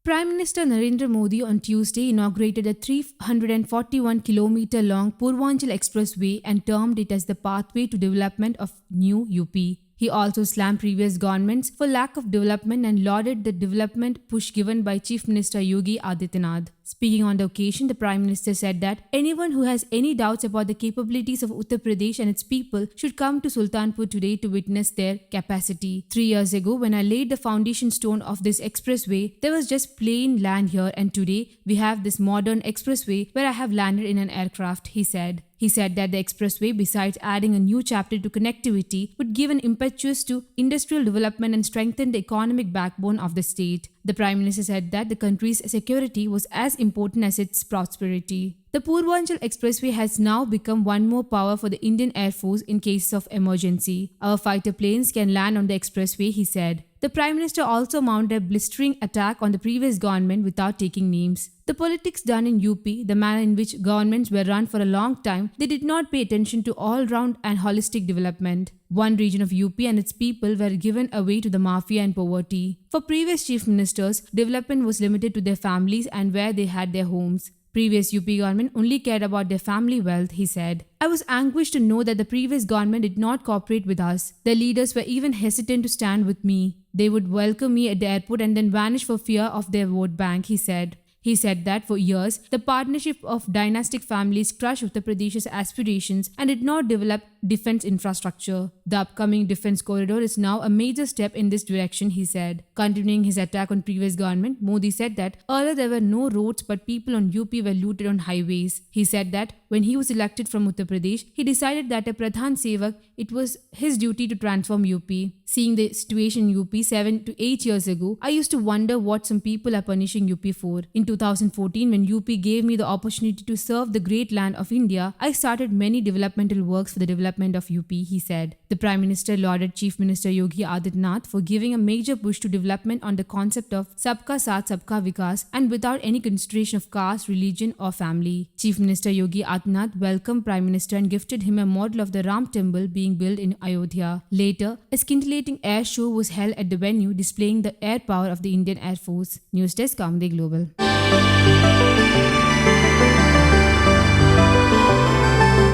Prime Minister Narendra Modi on Tuesday inaugurated a 341-kilometer-long Purvanchal Expressway and termed it as the pathway to development of new UP. He also slammed previous governments for lack of development and lauded the development push given by Chief Minister Yogi Adityanath. Speaking on the occasion, the Prime Minister said that anyone who has any doubts about the capabilities of Uttar Pradesh and its people should come to Sultanpur today to witness their capacity. 3 years ago, when I laid the foundation stone of this expressway, there was just plain land here, and today we have this modern expressway where I have landed in an aircraft, he said. He said that the expressway, besides adding a new chapter to connectivity, would give an impetus to industrial development and strengthen the economic backbone of the state. The Prime Minister said that the country's security was as important as its prosperity. The Purvanchal Expressway has now become one more power for the Indian Air Force in cases of emergency. Our fighter planes can land on the expressway, he said. The Prime Minister also mounted a blistering attack on the previous government without taking names. The politics done in UP, the manner in which governments were run for a long time, they did not pay attention to all-round and holistic development. One region of UP and its people were given away to the mafia and poverty. For previous chief ministers, development was limited to their families and where they had their homes. Previous UP government only cared about their family wealth, he said. I was anguished to know that the previous government did not cooperate with us. Their leaders were even hesitant to stand with me. They would welcome me at the airport and then vanish for fear of their vote bank, he said. He said that for years, the partnership of dynastic families crushed Uttar Pradesh's aspirations and did not develop defense infrastructure. The upcoming defense corridor is now a major step in this direction, he said. Continuing his attack on previous government, Modi said that earlier there were no roads but people on UP were looted on highways. He said that when he was elected from Uttar Pradesh, he decided that a Pradhan Sevak, it was his duty to transform UP. Seeing the situation in UP 7 to 8 years ago, I used to wonder what some people are punishing UP for. In 2014, when UP gave me the opportunity to serve the great land of India, I started many developmental works for the development of UP, he said. The Prime Minister lauded Chief Minister Yogi Adityanath for giving a major push to development on the concept of Sabka Saath Sabka Vikas and without any consideration of caste, religion or family. Chief Minister Yogi Adityanath welcomed Prime Minister and gifted him a model of the Ram Temple being built in Ayodhya. Later, a scintillating air show was held at the venue displaying the air power of the Indian Air Force. News Desk, Kamde Global.